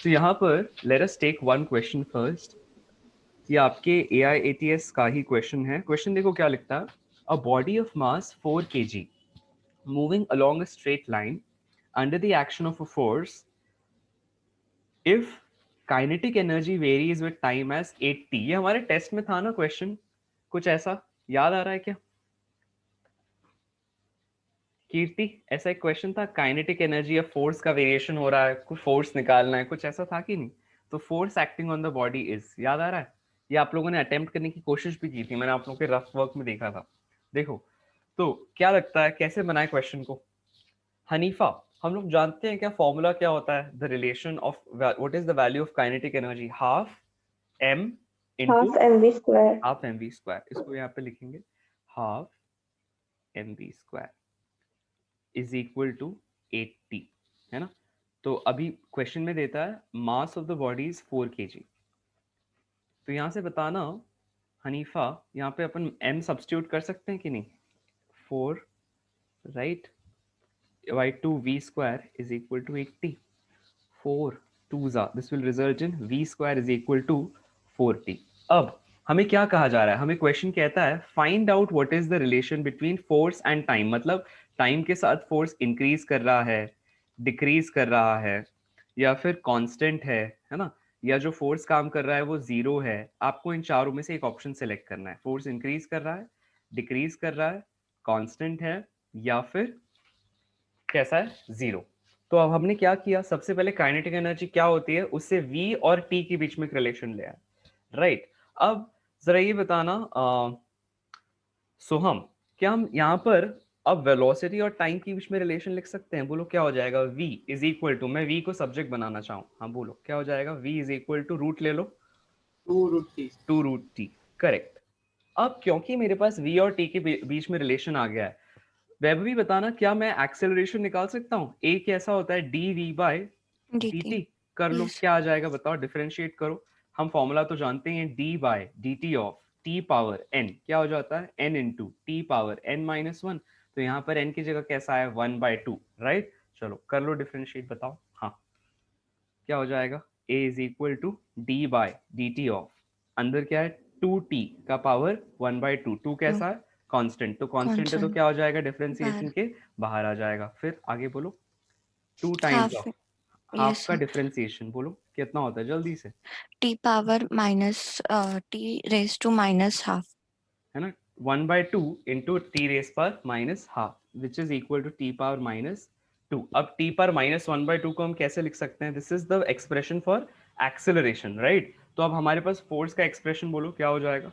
तो यहाँ पर let us take one question first. ये आपके AIATS का ही क्वेश्चन है। क्वेश्चन देखो क्या लिखता है। A body of mass 4 kg moving along a straight line under the action of a force if kinetic energy varies with time as 80। ये हमारे टेस्ट में था ना क्वेश्चन, कुछ ऐसा याद आ रहा है क्या कीर्ति? ऐसा एक क्वेश्चन था, काइनेटिक एनर्जी या फोर्स का वेरिएशन हो रहा है, कुछ फोर्स निकालना है, कुछ ऐसा था कि नहीं? तो force acting on the body is, याद आ रहा है? ये आप लोगों ने अटेम्प्ट करने की कोशिश भी की थी, मैंने आप लोगों के रफ वर्क में देखा था। देखो तो क्या लगता है कैसे बनाए क्वेश्चन को? हनीफा, हम लोग जानते हैं क्या फॉर्मूला क्या होता है? The relation of what is the value of kinetic energy? Half m into half m v square. Half m v square. इसको यहाँ पे लिखेंगे half m v square is equal to 80, है ना? तो अभी क्वेश्चन में देता है mass of the body is 4 kg। तो यहाँ से बताना हनीफा, यहाँ पे अपन m सब्स्टिट्यूट कर सकते हैं कि नहीं? 4 right by 2 v square is equal to 80। 4 2s are, this will result in v square is equal to 40। अब हमें क्या कहा जा रहा है? हमें क्वेश्चन कहता है find out what is the relation between force and time. मतलब टाइम के साथ फोर्स इंक्रीज कर रहा है, डिक्रीज कर रहा है, या फिर कांस्टेंट है ना? या जो फोर्स काम कर रहा है वो जीरो है। आपको इन चारों में से एक ऑप्शन सेलेक्ट करना है। फोर्स इंक्रीज कर रहा है, डिक्रीज कर रहा है, कांस्टेंट है, या फिर कैसा है? जीरो। तो अब हमने क्या किया, सबसे पहले काइनेटिक एनर्जी क्या होती है उससे v और t के बीच में एक रिलेशन ले आया, राइट? अब जरा ये बताना सोहम, क्या हम यहाँ पर अब वेलोसिटी और टाइम के बीच में रिलेशन लिख सकते हैं? बोलो क्या हो जाएगा? v इज इक्वल टू, मैं v को सब्जेक्ट बनाना चाहूँ, हाँ बोलो क्या हो जाएगा? v is equal to root ले लो, 2√t। 2√t, correct. अब क्योंकि मेरे पास v और t के बीच में रिलेशन आ गया है, वैभवी बताना क्या मैं एक्सेलरेशन निकाल सकता हूँ? a कैसा होता है? dv by dt। dt। कर लो, यस। क्या आ जाएगा बताओ, डिफरेंशिएट करो। हम फॉर्मूला तो जानते हैं, d by dt of t power n क्या हो जाता है? n into t power n minus one. तो यहाँ पर n की जगह कैसा है? 1/2, राइट? चलो कर लो डिफरेंशिएट, बताओ हाँ क्या हो जाएगा? a is equal to d by d t of, अंदर क्या है? 2t का पावर 1/2। 2 कैसा है? कांस्टेंट, तो कांस्टेंट है तो कॉन्स्टेंट क्या हो जाएगा? डिफरेंशिएशन बाहर। के बाहर आ जाएगा। फिर आगे बोलो, 2 times half. Of half yes. का डिफरेंशिएशन बोलो कितना होता है जल्दी से, t power minus t raise to minus half. है ना? 1/2 इंटू टी रेस पर minus half which is equal to t power minus 2। अब टी पर माइनस 1/2 को हम कैसे लिख सकते हैं? This is the expression for acceleration, right? तो अब हमारे पास फोर्स का एक्सप्रेशन बोलो क्या हो जाएगा?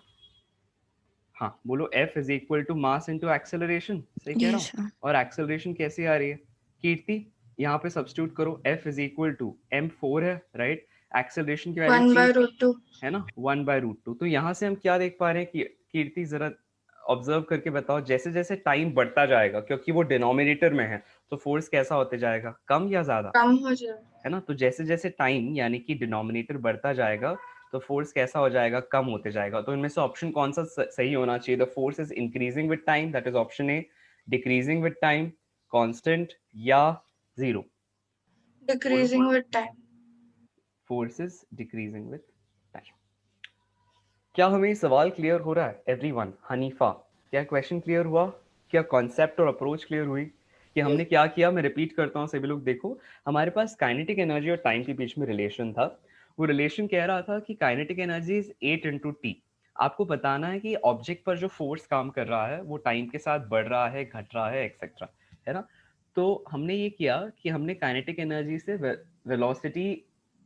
हाँ बोलो, F is equal to mass into acceleration, सही कह रहा हूँ? यस। और एक्सेलरेशन कैसी आ रही है कीर्ति? यहाँ पे सब्स्टिट्यूट करो, F is equal to m4 है, राइट? एक्सेलरेशन की वैल्यू वन थी, बाय रूट टू। है ना, 1/√2। तो यहाँ से हम क्या देख पा रहे हैं कि कीर्ति जरा ऑब्जर्व करके बताओ, जैसे जैसे टाइम बढ़ता जाएगा, क्योंकि वो डिनोमिनेटर में है, तो फोर्स कैसा होते जाएगा? कम या ज्यादा? कम हो जाए। है ना? तो जैसे जैसे टाइम यानी कि डिनोमिनेटर बढ़ता जाएगा तो फोर्स कैसा हो जाएगा? कम होते जाएगा। तो इनमें से ऑप्शन कौन सा सही होना चाहिए? The force is increasing with time, that is option A. Decreasing with time, constant, या जीरो? बोलो, decreasing with time. Force is decreasing with time. क्या हमें ये सवाल क्लियर हो रहा है एवरीवन? हनीफा, क्या क्वेश्चन क्लियर हुआ? क्या कॉन्सेप्ट और अप्रोच क्लियर हुई कि हमने क्या किया? मैं रिपीट करता हूँ सभी लोग देखो, हमारे पास काइनेटिक एनर्जी और टाइम के बीच में रिलेशन था। वो रिलेशन कह रहा था कि kinetic energy is 8 into T. आपको बताना है कि ऑब्जेक्ट पर जो फोर्स काम कर रहा है वो टाइम के साथ बढ़ रहा है, घट रहा है, एक्सेट्रा, है ना? तो हमने ये किया कि हमने काइनेटिक एनर्जी से वेलोसिटी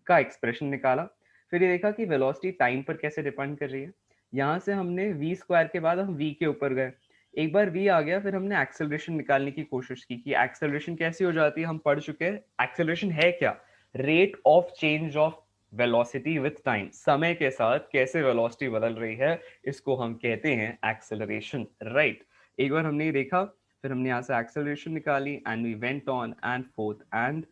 का एक्सप्रेशन निकाला। फिर ये देखा कि वेलोसिटी टाइम पर कैसे डिपेंड कर रही है। यहाँ से हमने v स्क्वायर के बाद हम v के ऊपर गए, एक बार v आ गया, फिर हमने एक्सेलरेशन निकालने की कोशिश की कि एक्सेलरेशन कैसी हो जाती है। हम पढ़ चुके हैं एक्सेलरेशन है क्या? Rate of change of velocity with time, समय के साथ कैसे वेलोसिटी बदल रही है, इसको हम कहते हैं एक्सेलरेशन, राइट? एक बार हमने ये देखा, फिर हमने यहाँ से एक्सेलरेशन निकाली and we went on and forth and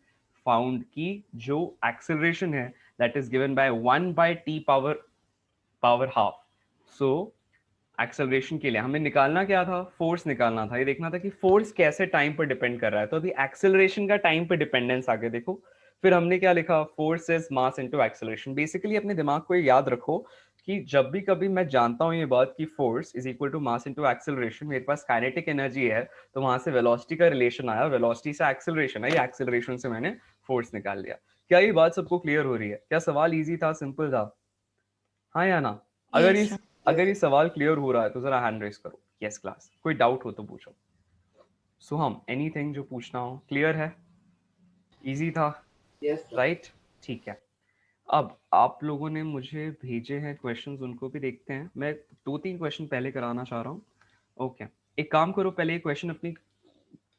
found कि जो एक्सेलरेशन है that is given by 1/t power half. So acceleration के लिए हमें निकालना क्या था? फोर्स निकालना था। ये देखना था कि फोर्स कैसे टाइम पर डिपेंड कर रहा है। तो अभी एक्सेलरेशन का टाइम पर डिपेंडेंस आगे देखो, फिर हमने क्या लिखा, force is mass into acceleration. Basically अपने दिमाग को ये याद रखो कि जब भी कभी मैं जानता हूँ ये बात कि force is equal to mass into acceleration, मेरे पास काइनेटिक एनर्जी है, तो वहां से वेलोसिटी का रिलेशन आया, वेलोसिटी से एक्सेलरेशन है, एक्सेलरेशन से मैंने फोर्स निकाल लिया। क्या ये बात सबको क्लियर हो रही है? क्या सवाल इजी था, सिंपल था? हाँ या ना? अगर Yes, इस sir. अगर ये सवाल क्लियर हो रहा है तो जरा हैंड रेस करो। यस क्लास, कोई डाउट हो तो पूछो। सुहम, एनीथिंग जो पूछना हो? क्लियर है? इजी था? Yes sir. राइट, ठीक है। अब आप लोगों ने मुझे भेजे हैं क्वेश्चंस, उनको भी देखते हैं। मैं 2-3 क्वेश्चन पहले कराना चाह रहा हूँ। ओके, एक काम करो, पहले ये क्वेश्चन अपनी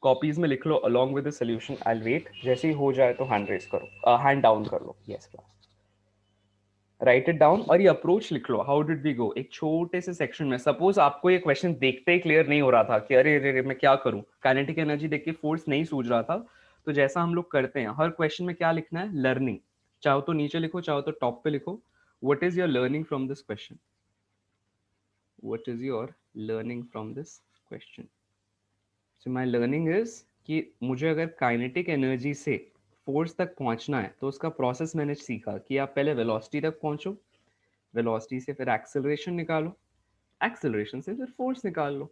कॉपीज में लिख लो along with the solution. I will wait, जैसे ही हो जाए तो हैंड रेस करो, हैंड डाउन कर लो। Yes class, write it down और ये अप्रोच लिख लो। हाउ डिड वी गो, एक छोटे से सेक्शन में। सपोज आपको ये क्वेश्चन देखते ही क्लियर नहीं हो रहा था कि अरे अरे मैं क्या करूं, काइनेटिक एनर्जी देख के फोर्स नहीं सूझ रहा था, तो जैसा हम लोग करते हैं हर क्वेश्चन में क्या लिखना है, लर्निंग। चाहो तो नीचे लिखो, चाहो तो टॉप पे लिखो। What is your learning from this question? What is your learning from this question? So my learning is कि मुझे अगर काइनेटिक एनर्जी से फोर्स तक पहुंचना है तो उसका प्रोसेस मैंने सीखा कि आप पहले वेलोसिटी तक पहुंचो, वेलोसिटी से फिर एक्सेलरेशन निकालो, एक्सेलरेशन से फिर फोर्स निकाल लो।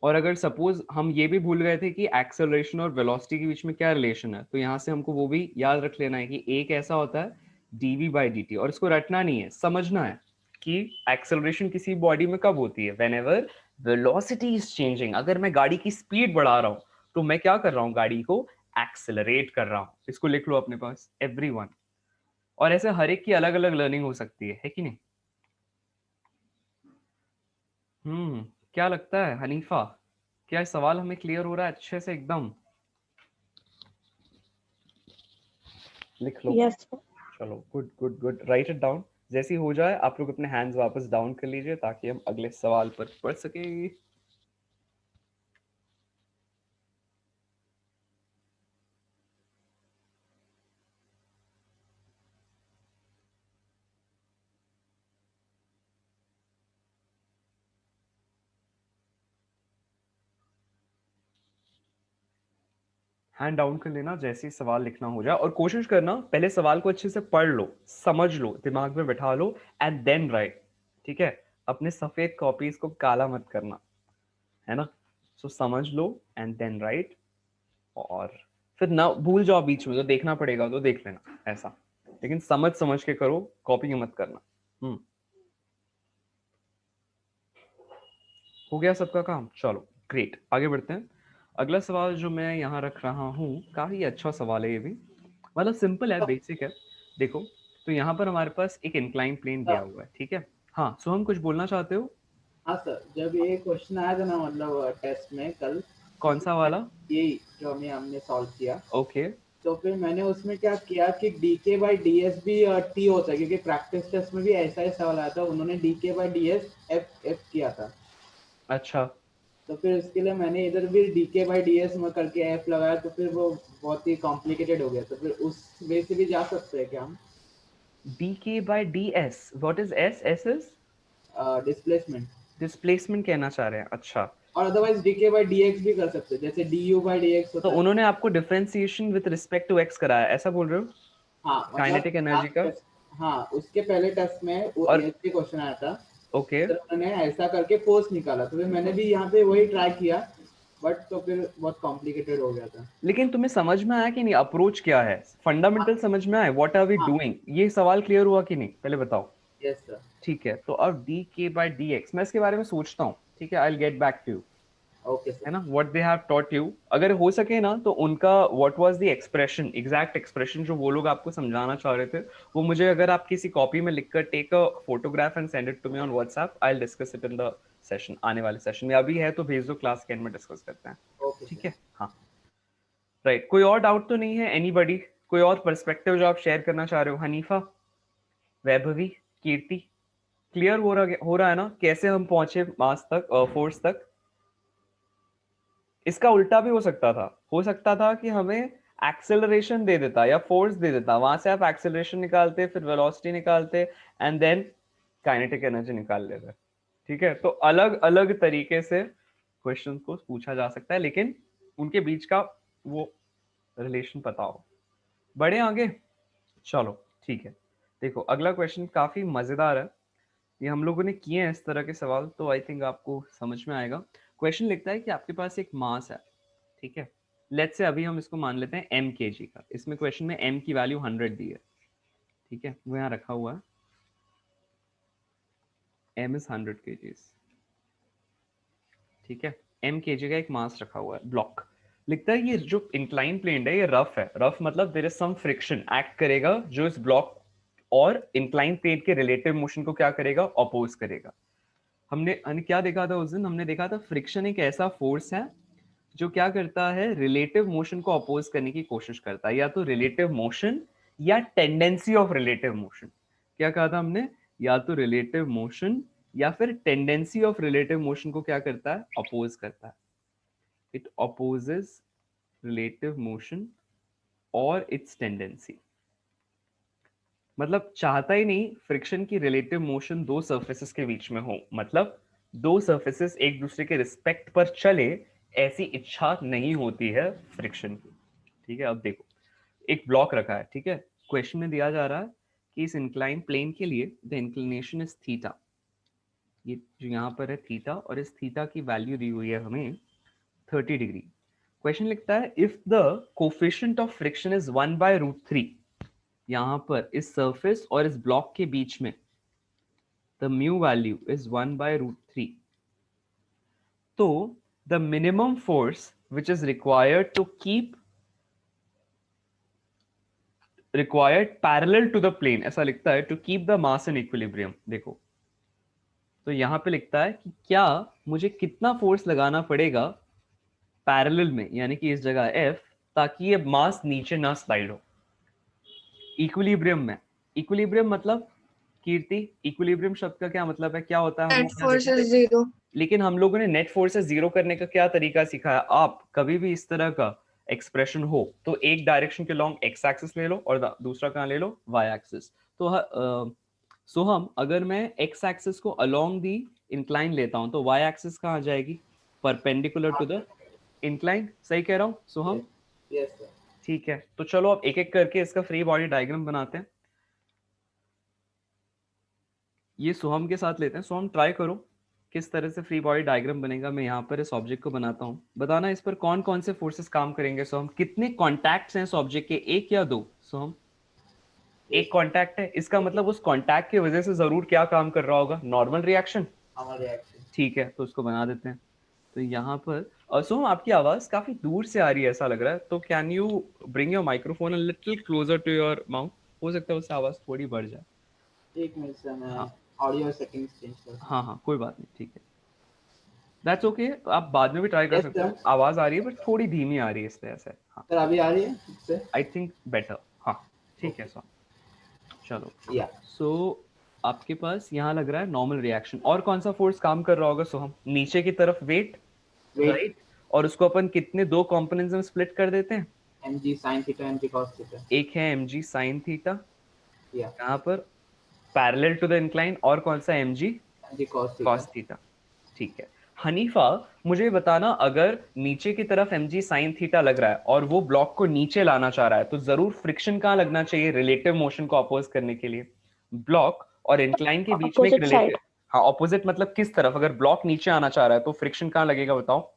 और अगर सपोज हम ये भी भूल गए थे कि एक्सेलरेशन और वेलोसिटी के बीच में क्या रिलेशन है, तो यहाँ से हमको वो भी याद रख लेना है कि एक ऐसा होता है dv बाई dt, और इसको रटना नहीं है, समझना है कि एक्सेलरेशन किसी बॉडी में कब होती है, when ever velocity is changing. अगर मैं गाड़ी की स्पीड बढ़ा रहा हूँ तो मैं क्या कर रहा हूँ, गाड़ी को एक्सेलरेट कर रहा हूँ। इसको लिख लो अपने पास, एवरीवन। और ऐसे हर एक की अलग अलग लर्निंग हो सकती है कि नहीं? क्या लगता है हनीफा, क्या सवाल हमें क्लियर हो रहा है अच्छे से एकदम? लिख लो। यस चलो, good good good, right it down. जैसे ही हो जाए आप लोग अपने हैंड्स वापस डाउन कर लीजिए ताकि हम अगले सवाल पर पढ़ सके। हैंड डाउन कर लेना जैसे ही सवाल लिखना हो जाए, और कोशिश करना पहले सवाल को अच्छे से पढ़ लो, समझ लो, दिमाग में बैठा लो, एंड देन राइट। ठीक है, अपने सफेद कॉपीज को काला मत करना, है ना? सो समझ लो एंड देन राइट, और फिर ना भूल जाओ बीच में, तो देखना पड़ेगा तो देख लेना ऐसा, लेकिन समझ समझ के करो, कॉपी मत करना। हो गया सबका काम? चलो ग्रेट, आगे बढ़ते हैं। अगला सवाल जो मैं यहाँ रख रहा हूँ, काफी अच्छा सवाल है ये भी, मतलब सिंपल है, बेसिक है। देखो, तो यहाँ पर हमारे पास एक इंक्लाइन प्लेन दिया हुआ है, ठीक है? हाँ, सो हम कुछ बोलना चाहते हो? हाँ सर, जब ये क्वेश्चन आया था ना मतलब टेस्ट में कल, कौन सा वाला? यही जो हमने सॉल्व किया, ओके, तो फिर मैंने उसमें क्या किया कि डीके बाई डी एस भी टी होता है, क्योंकि प्रैक्टिस टेस्ट में भी ऐसा ही सवाल आया था, उन्होंने d k by d s f f किया था। अच्छा। तो फिर इसके लिए मैंने इधर भी डीके बाई डी एस में करके एफ लगाया, तो फिर वो बहुत ही कॉम्प्लिकेटेड हो गया, तो फिर उस वे से भी जा सकते हैं क्या हम? D k by d s, what is s? S is displacement, displacement कहना चाह रहे हैं, अच्छा। और otherwise d k by d x भी कर सकते हैं, जैसे d u by d x तो होता है। उन्होंने आपको differentiation with respect to x कराया, ऐसा बोल रहे हो? हाँ मतलब काइनेटिक एनर्जी का? हाँ, उसके पहले टेस्ट में वो और ऐसे क्वेश्चन आया था, ओके, फिर उन्होंने ऐसा करके फोर्स निकाला, तो फिर मैंने भी यहाँ पे वही ट्राई किया, बट तो फिर बहुत कॉम्प्लिकेटेड हो गया था। लेकिन तुम्हें समझ में आया कि नहीं, अप्रोच क्या है, हाँ फंडामेंटल समझ में आया, व्हाट आर वी हाँ, डूइंग? ये सवाल क्लियर हुआ कि नहीं, पहले बताओ। Yes sir. ठीक है, तो अब D k by d x, मैं इसके बारे में सोचता हूँ, ठीक है? I will get back to you, okay है सर। ना? What they have taught you, अगर हो सके ना तो उनका what was the expression, exact expression जो वो लोग आपको समझाना चाह रहे थे, वो मुझे अगर आप किसी कॉपी में लिखकर take a photograph and send it to me on WhatsApp, I will discuss it in the session, आने वाले सेशन में। अभी है तो भेज दो, क्लास के एंड में डिस्कस करते हैं। ओके ठीक सर। है, हाँ, राइट। कोई और डाउट तो नहीं है एनीबॉडी? कोई और पर्सपेक्टिव जो आप शेयर करना चाह रहे हो? हनीफा, वैभवी, कीर्ति, क्लियर हो रहा है ना कैसे हम पहुंचे मास तक, फोर्स तक? इसका उल्टा भी हो सकता था कि हमें एक्सेलरेशन दे देता या फोर्स दे देता, वहां से आप एक्सेलरेशन निकालते, फिर वेलोसिटी निकालते, एंड देन काइनेटिक एनर्जी निकाल लेते। ठीक है, तो अलग अलग तरीके से क्वेश्चन को पूछा जा सकता है, लेकिन उनके बीच का वो रिलेशन पता हो। बढ़े आगे, चलो ठीक है। देखो अगला क्वेश्चन काफी मजेदार है, ये हम लोगों ने किए हैं इस तरह के सवाल, तो आई थिंक आपको समझ में आएगा। क्वेश्चन लिखता है कि आपके पास एक मास है, ठीक है, लेट्स से अभी हम इसको मान लेते हैं m kg का। इसमें क्वेश्चन में m की वैल्यू 100 दी है, ठीक है, वो यहाँ रखा हुआ है, m इज 100 kgs, ठीक है। m kg का एक मास रखा हुआ है, ब्लॉक। लिखता है ये जो इंक्लाइन प्लेन है ये रफ है, रफ मतलब there is some friction act करेगा जो इस ब्लॉक और इंक्लाइन प्लेन के रिलेटिव मोशन को क्या करेगा, अपोज करेगा। हमने क्या देखा था उस दिन, हमने देखा था फ्रिक्शन एक ऐसा फोर्स है जो क्या करता है, रिलेटिव मोशन को अपोज करने की कोशिश करता है, या तो रिलेटिव मोशन या टेंडेंसी ऑफ रिलेटिव मोशन। क्या कहा था हमने, या तो रिलेटिव मोशन या फिर टेंडेंसी ऑफ रिलेटिव मोशन को क्या करता है, अपोज करता है। इट अपोजेस रिलेटिव मोशन और इट्स टेंडेंसी, मतलब चाहता ही नहीं फ्रिक्शन की रिलेटिव मोशन दो सरफेसेस के बीच में हो, मतलब दो सरफेसेस एक दूसरे के रिस्पेक्ट पर चले, ऐसी इच्छा नहीं होती है फ्रिक्शन की, ठीक है। अब देखो एक ब्लॉक रखा है, ठीक है, क्वेश्चन में दिया जा रहा है कि इस इंक्लाइन प्लेन के लिए द इंक्लिनेशन इज थीटा, ये जो यहाँ पर है थीटा, और इस थीटा की वैल्यू दी हुई है हमें 30 डिग्री। क्वेश्चन लिखता है if the coefficient of friction is 1/√3, यहाँ पर इस सरफेस और इस ब्लॉक के बीच में the mu value is 1/√3, तो the minimum force which is required parallel to the plane, ऐसा लिखता है, to keep the mass in equilibrium। देखो तो यहाँ पे लिखता है कि क्या मुझे कितना फोर्स लगाना पड़ेगा पैरेलल में, यानी कि इस जगह F, ताकि ये मास नीचे ना स्लाइड हो इक्विलिब्रियम में। इक्विलिब्रियम मतलब कीर्ति, इक्विलिब्रियम शब्द का क्या मतलब है, क्या होता है, हम नेट लोग क्या फोर्स देखते इज हैं? 0। लेकिन हम लोगों ने नेट फोर्स से जीरो करने का क्या तरीका सिखाया, आप कभी भी इस तरह का एक्सप्रेशन हो तो एक डायरेक्शन के लॉन्ग एक्स एक्सिस ले लो और दूसरा कहाँ ले लो, वाई एक्सिस। तो सोहम अगर मैं एक्स एक्सिस को अलोंग दी इंक्लाइन लेता हूं तो वाई एक्सिस कहाँ आ जाएगी, परपेंडिकुलर टू द इंक्लाइन। सही कह रहा हूँ सोहम? Yes sir. ठीक है, तो चलो अब एक एक करके इसका फ्री बॉडी डायग्राम बनाते हैं। ये सोहम के साथ लेते हैं। सोहम ट्राई करो किस तरह से फ्री बॉडी डायग्राम बनेगा। मैं यहाँ पर इस ऑब्जेक्ट को बनाता हूँ, बताना इस पर कौन कौन से फोर्सेस काम करेंगे। सोहम कितने कॉन्टैक्ट्स हैं इस ऑब्जेक्ट के, एक या दो? सोहम एक कॉन्टैक्ट है, इसका मतलब उस कॉन्टैक्ट की वजह से जरूर क्या काम कर रहा होगा, नॉर्मल रिएक्शन। हमारे रिएक्शन ठीक है, तो उसको बना देते हैं। तो यहाँ पर सोहम आपकी आवाज काफी दूर से आ रही है ऐसा लग रहा है, तो can you bring your microphone a little closer to your mouth, हो सकता है उससे आवाज थोड़ी बढ़ जाए। एक मिनट सर, मैं हाँ ऑडियो सेटिंग्स चेंज कर। हाँ हाँ कोई बात नहीं, ठीक है, दैट्स ओके। आप बाद में भी ट्राई कर Yes, सकते हो। sir. आवाज आ रही है बट थोड़ी धीमी आ रही है इस तरह से। हाँ सर अभी आ रही है इससे? I think better. हाँ ठीक है सो चलो। या सो आपके पास यहाँ लग रहा है नॉर्मल रिएक्शन, और कौन सा फोर्स काम कर रहा होगा सोहम? नीचे की तरफ वेट, वेट राइट, और उसको अपन कितने दो कंपोनेंट्स में स्प्लिट कर देते हैं, mg sin theta mg cos theta. एक है mg sin थीटा या यहाँ पर पैरेलल टू द इंक्लाइन, और कौन सा mg mg cos theta. cos theta. ठीक है हनीफा, मुझे बताना अगर नीचे की तरफ mg sin थीटा लग रहा है और वो ब्लॉक को नीचे लाना चाह रहा है तो जरूर फ्रिक्शन कहाँ लगना चाहिए, रिलेटिव मोशन को अपोज करने के लिए। ब्लॉक और इंक्लाइन के बीच में एक Opposite side. रिलेटिव, हाँ ऑपोजिट मतलब किस तरफ, अगर ब्लॉक नीचे आना चाह रहा है तो फ्रिक्शन कहाँ लगेगा बताओ,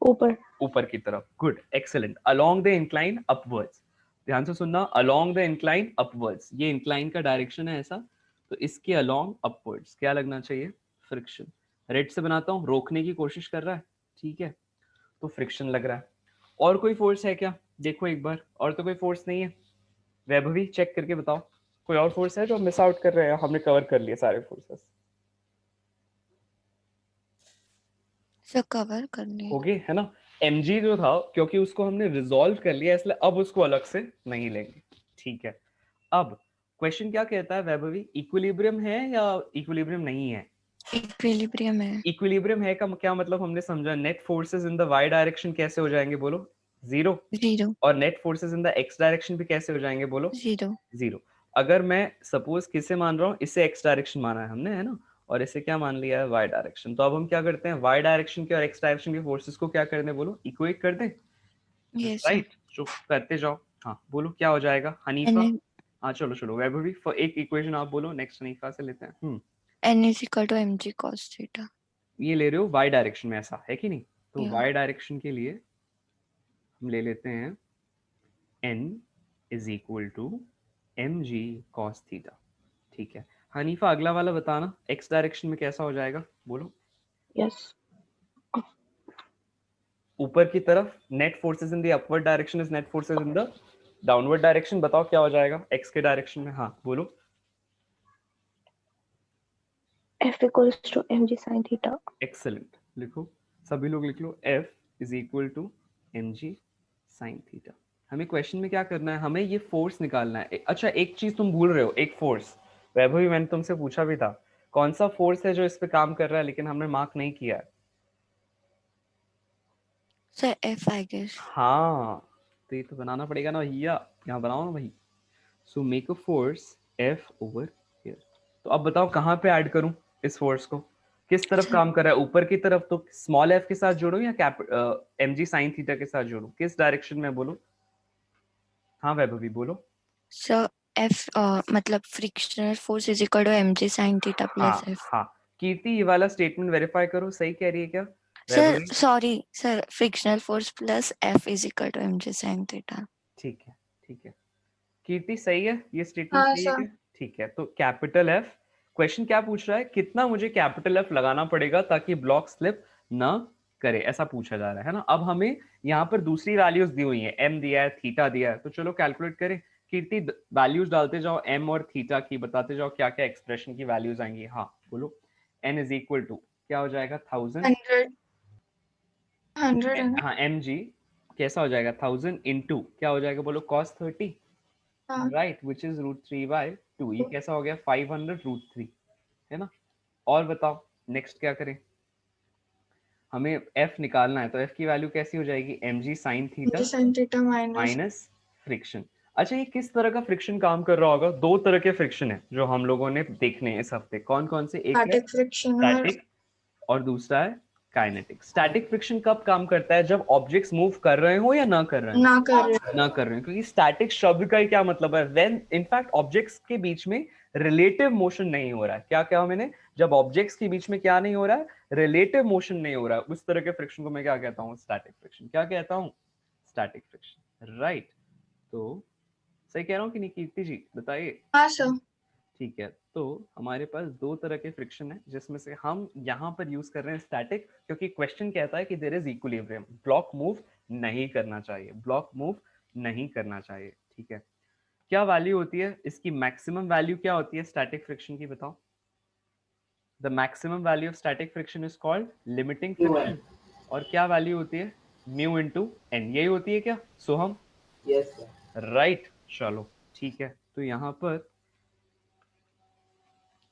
ऊपर। ऊपर की तरफ। Good, excellent. Along the incline upwards, ध्यान से सुनना, अलोंग द इंक्लाइन अपवर्ड्स, ये इंक्लाइन का डायरेक्शन है ऐसा, तो इसके अलोंग अपवर्ड्स क्या लगना चाहिए, फ्रिक्शन। रेड से बनाता हूँ, रोकने की कोशिश कर रहा है, ठीक है, तो फ्रिक्शन लग रहा है। और कोई फोर्स है क्या, देखो एक बार, और तो कोई फोर्स नहीं है। वैभवी चेक करके बताओ कोई और फोर्स है जो मिस आउट कर रहे हैं, हमने कवर कर लिए सारे फोर्सेस। सर कवर करने हो गए है ना। mg जो था क्योंकि उसको हमने रिजॉल्व कर लिया इसलिए अब उसको अलग से नहीं लेंगे, ठीक है। अब क्वेश्चन क्या कहता है वैभवी, इक्विलिब्रियम है या इक्विलिब्रियम नहीं है? इक्विलिब्रियम है। इक्विलिब्रियम है का क्या मतलब हमने समझा, net forces in the y direction कैसे हो जाएंगे बोलो, जीरो, जीरो और net forces in the x direction भी कैसे हो जाएंगे बोलो, जीरो। जीरो। अगर मैं सपोज किसे मान रहा हूँ, इसे एक्स डायरेक्शन माना है हमने, है ना, और इसे क्या मान लिया है, वाई डायरेक्शन, तो अब हम क्या करते हैं, वाई डायरेक्शन के और एक्स डायरेक्शन के फोर्सेस को क्या कर दें बोलो, इक्वेट कर दें, यस सर। राइट, जो करते जाओ। हाँ बोलो क्या हो जाएगा हनीफा? n हाँ चलो चलो वैभवी एक इक्वेशन आप बोलो, नेक्स्ट हनीफा से लेते हैं। n is equal to mg cos theta. ये ले रहे हो वाई डायरेक्शन में, ऐसा है कि नहीं? तो Yeah. वाई डायरेक्शन के लिए हम ले लेते हैं n is equal to m g cos theta. ठीक है हनीफा अगला वाला बताना, x डायरेक्शन में कैसा हो जाएगा बोलो। Yes. ऊपर की तरफ net forces in the upward direction is net forces in the downward direction, बताओ क्या हो जाएगा x के डायरेक्शन में? हाँ बोलो। F equals to mg sin theta. Excellent, लिखो सभी लोग लिख लो f is equal to m g sine theta. हमें क्वेश्चन में क्या करना है, हमें ये फोर्स निकालना है। अच्छा एक चीज तुम भूल रहे हो, एक फोर्स वैभवी मैंने तुमसे पूछा भी था, कौन सा फोर्स है जो इस पे काम कर रहा है लेकिन हमने मार्क नहीं किया है? Sir, F I guess. हाँ तो ये तो बनाना पड़ेगा ना भैया, यहाँ बनाओ ना भाई। So make a force F over here. तो अब बताओ कहाँ पे ऐड करूं इस फोर्स को, किस तरफ Sir, काम कर रहा है? ऊपर की तरफ तो स्मॉल f के साथ जोड़ूं या एम जी साइन थीटा के साथ जोड़ूं, किस डायरेक्शन में बोलो? हाँ वैभवी बोलो। sir, F मतलब frictional force is equal to mg sin theta plus हाँ F. हाँ कीर्ति ये वाला स्टेटमेंट वेरीफाई करो, सही कह रही है क्या Sir, Vaibhavi? sorry, sir, frictional force plus F is equal to mg sin theta. ठीक है ठीक है कीर्ति सही है, ये स्टेटमेंट हाँ सही है सर। क्या? ठीक है तो कैपिटल F, क्वेश्चन क्या पूछ रहा है, कितना मुझे कैपिटल F लगाना पड़ेगा ताकि ब्लॉक स्लिप ना करे, ऐसा पूछा जा रहा है ना। अब हमें यहाँ पर दूसरी वैल्यूज दी हुई है, m दिया है, थीटा दिया है, तो चलो कैलकुलेट करें। कीर्ति वैल्यूज डालते जाओ m और थीटा की, बताते जाओ क्या क्या एक्सप्रेशन की वैल्यूज आएंगी। हाँ बोलो। n इज इक्वल टू क्या हो जाएगा 1000, 100 है ना? हाँ mg कैसा हो जाएगा 1000 इंटू क्या हो जाएगा बोलो cos 30, हाँ। Right, which is √3/2। ये कैसा हो गया 500 √3, है ना। और बताओ नेक्स्ट क्या करें, हमें f निकालना है, तो f की वैल्यू कैसी हो जाएगी mg sin theta sin theta minus minus friction. अच्छा ये किस तरह का फ्रिक्शन काम कर रहा होगा? दो तरह के फ्रिक्शन है जो हम लोगों ने देखने हैं इस हफ्ते, कौन कौन से? एक है static friction और स्टैटिक और दूसरा है काइनेटिक। स्टैटिक फ्रिक्शन कब काम करता है? जब ऑब्जेक्ट्स मूव कर रहे हो या ना कर रहे हो? ना कर रहे। ना कर रहे हैं, क्योंकि स्टैटिक शब्द का ही क्या मतलब है, व्हेन इनफैक्ट ऑब्जेक्ट्स के बीच में रिलेटिव मोशन नहीं हो रहा है। क्या क्या मैंने, जब ऑब्जेक्ट्स के बीच में क्या नहीं हो रहा है, रिलेटिव मोशन नहीं हो रहा है, उस तरह के फ्रिक्शन को मैं क्या कहता हूँ? Static friction. क्या कहता हूँ? Static friction, right. तो सही कह रहा हूँ कि नहीं कीर्ति जी, बताइए। हाँ सर। ठीक है तो हमारे पास दो तरह के फ्रिक्शन है, जिसमें से हम यहाँ पर यूज कर रहे हैं स्टैटिक, क्योंकि क्वेश्चन कहता है कि there is equilibrium, block move नहीं करना चाहिए, ब्लॉक मूव नहीं करना चाहिए। ठीक है क्या वैल्यू होती है इसकी, मैक्सिमम वैल्यू क्या होती है स्टैटिक फ्रिक्शन की, बताओ। The maximum value of static friction is called limiting friction. और क्या वैल्यू होती है? म्यू इनटू एन, यही होती है क्या सोहम? Yes sir. राइट चलो ठीक है। तो यहाँ पर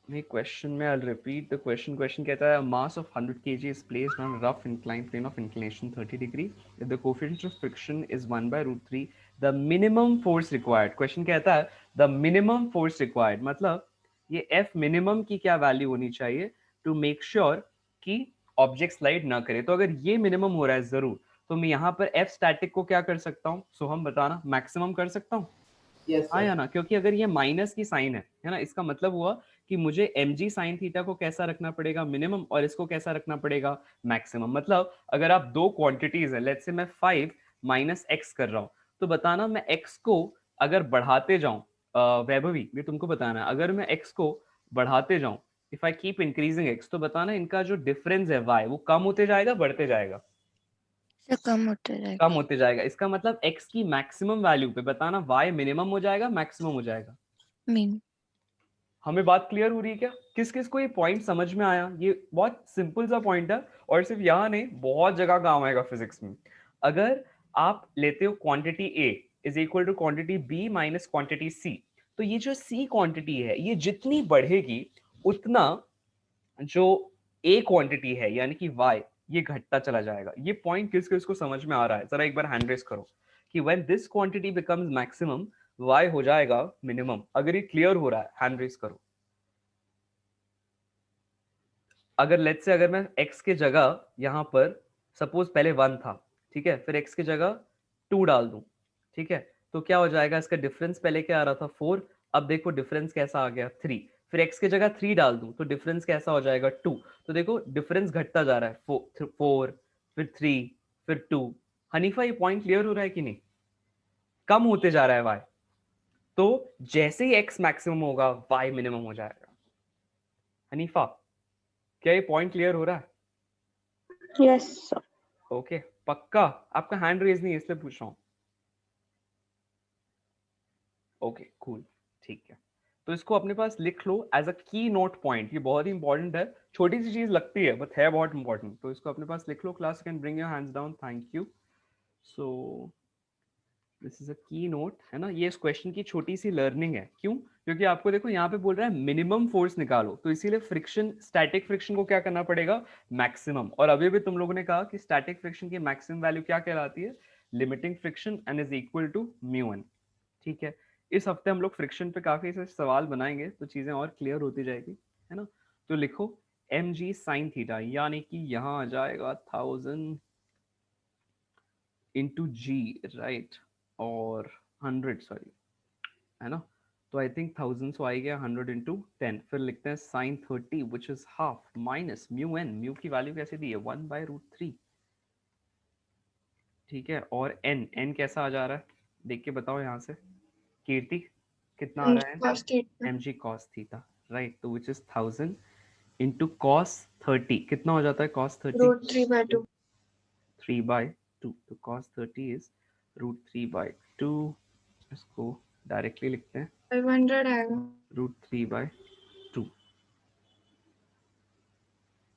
नहीं, क्वेश्चन में I'll repeat the question. Question कहता है mass of 100 kg is placed on a rough inclined plane of inclination 30 degree. If the coefficient of friction is 1/√3, the minimum force required. Question कहता है the minimum force required, मतलब ये F minimum की क्या value होनी चाहिए to make sure कि object slide ना करे। तो अगर ये मिनिमम हो रहा है जरूर, तो मैं यहाँ पर F स्टैटिक को क्या कर सकता हूँ? सो हम बताना, मैक्सिमम कर सकता हूँ। यस हाँ या सर। ना, क्योंकि अगर ये माइनस की साइन है ना, इसका मतलब हुआ कि मुझे mg sin थीटा को कैसा रखना पड़ेगा? मिनिमम, और इसको कैसा रखना पड़ेगा? मैक्सिमम। मतलब अगर आप दो क्वांटिटीज है, लेट्स से मैं 5 माइनस x कर रहा हूँ, तो बताना मैं x को अगर बढ़ाते जाऊं, वैभवी ये तुमको बताना है, अगर मैं x को बढ़ाते जाऊं, if I keep increasing x, तो बताना इनका जो डिफरेंस है y, वो कम होते जाएगा बढ़ते जाएगा? Sir, कम होते कम जाएगा. होते जाएगा। इसका मतलब x की मैक्सिमम वैल्यू पे बताना y मिनिमम हो जाएगा, मैक्सिमम हो जाएगा। Mean. हमें बात क्लियर हो रही है क्या? किस किस को ये पॉइंट समझ में आया? ये बहुत सिंपल सा पॉइंट है, और सिर्फ यहाँ नहीं, बहुत जगह काम आएगा फिजिक्स में। अगर आप लेते हो quantity A is equal to quantity B minus quantity C, तो ये जो C क्वांटिटी है, ये जितनी बढ़ेगी उतना जो A क्वांटिटी है यानी कि Y, ये घटता चला जाएगा। ये पॉइंट किस किस को समझ में आ रहा है? जरा एक बार हैंड रेस करो कि when this quantity becomes maximum, Y हो जाएगा मिनिमम। अगर ये क्लियर हो रहा है हैंड रेस करो। अगर लेट्स से अगर मैं x के जगह यहाँ पर सपोज पहले 1 था, ठीक है, फिर x की जगह 2 डाल दूं, ठीक है, तो क्या हो जाएगा, इसका डिफरेंस पहले क्या आ रहा था 4, अब देखो डिफरेंस कैसा आ गया 3, फिर x की जगह 3 डाल दूं तो डिफरेंस कैसा हो जाएगा 2। तो देखो डिफरेंस घटता जा रहा है, 4 फिर 3 फिर 2। हनीफा ये पॉइंट क्लियर हो रहा है कि नहीं? कम होते जा रहा है y, तो जैसे ही x मैक्सिमम होगा y मिनिमम हो जाएगा। हनीफा क्या ये पॉइंट क्लियर हो रहा है? Yes, sir. ओके पक्का? आपका हैंड रेज नहीं है इसलिए पूछ रहा हूँ। ओके कूल, ठीक है। तो इसको अपने पास लिख लो as a key note point, ये बहुत ही इंपॉर्टेंट है, छोटी सी चीज लगती है बट है बहुत इंपॉर्टेंट। तो इसको अपने पास लिख लो, class can bring your hands down, thank you. So this is a key note, है ना। ये इस क्वेश्चन की छोटी सी लर्निंग है। क्यों? क्योंकि आपको देखो यहाँ पे बोल रहा है मिनिमम फोर्स निकालो, तो इसीलिए फ्रिक्शन, स्टैटिक फ्रिक्शन को क्या करना पड़ेगा, मैक्सिमम। और अभी भी तुम लोगों ने कहा कि स्टैटिक फ्रिक्शन की मैक्सिमम वैल्यू क्या कहलाती है, limiting friction and is equal to μ1। ठीक है, इस हफ्ते हम लोग फ्रिक्शन पे काफी से सवाल बनाएंगे तो चीजें और क्लियर होती जाएगी, है ना। तो लिखो mg sin थीटा, यानी कि यहाँ आ जाएगा 1000 इंटू जी, राइट, और 100 सॉरी, है ना। तो आई थिंक 1000 सो आ गया 100 इंटू 10, फिर लिखते हैं sin 30 which is half minus mu n, mu की वैल्यू कैसे दी है 1/√3। ठीक है, और n कैसा आ जा रहा है देख के बताओ यहाँ से, कीर्ति कितना आ रहा है, Cos theta. mg cos theta, right. तो विच इज 1000 इंटू cos 30, कितना हो जाता है cos 30, √3/2. 3/2। तो cos 30 इज √3/2, इसको डायरेक्टली लिखते हैं 500 आएगा. √3/2।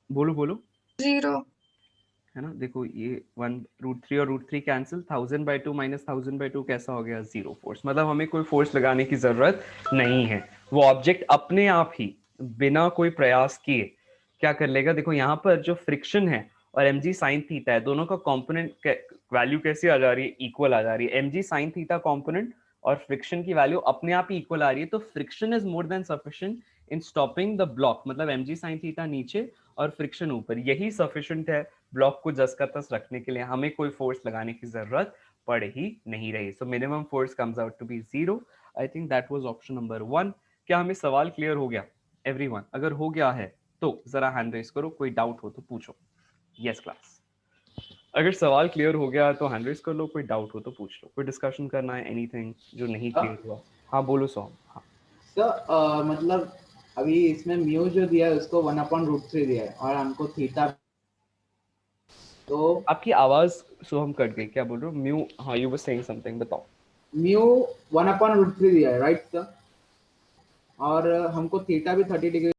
बोलो बोलो, 0. है ना। देखो ये 1√3 और √3 कैंसिल, 1000/2 माइनस 1000/2 कैसा हो गया, 0 फोर्स। मतलब हमें कोई फोर्स लगाने की जरूरत नहीं है, वो ऑब्जेक्ट अपने आप ही बिना कोई प्रयास किए क्या कर लेगा। देखो यहाँ पर जो फ्रिक्शन है और mg sin थीटा है, दोनों का कंपोनेंट वैल्यू कैसी आ जा रही है, इक्वल आ जा रही है। mg sin थीटा कंपोनेंट और फ्रिक्शन की वैल्यू अपने आप ही इक्वल आ रही है, तो friction is more than sufficient in stopping the block. मतलब mg sin थीटा नीचे और फ्रिक्शन ऊपर, यही सफिशिएंट है ब्लॉक को जस का तस रखने के लिए, हमें कोई फोर्स लगाने की जरूरत पड़ ही नहीं रही। So minimum force comes out to be 0। I think that was option number 1। क्या हमें सवाल क्लियर हो गया एवरीवन? अगर हो गया है तो जरा हैंड रेस करो, कोई डाउट हो तो पूछो। यस क्लास, अगर सवाल क्लियर हो गया तो हैंड रेस कर लो, कोई डाउट हो तो पूछ लो, कोई डिस्कशन करना है, एनीथिंग जो नहीं क्लियर हुआ। हाँ बोलो सोहम। हाँ सर मतलब अभी इसमें म्यू जो दिया है उसको 1/√3 दिया है और हमको थीटा, तो आपकी आवाज सोहम कट गई, क्या बोल रहे हो? म्यू, हाँ यू वर सेइंग समथिंग, बताओ। म्यू 1/√3 दिया है, राइट सर, और हमको थीटा भी 30 डिग्री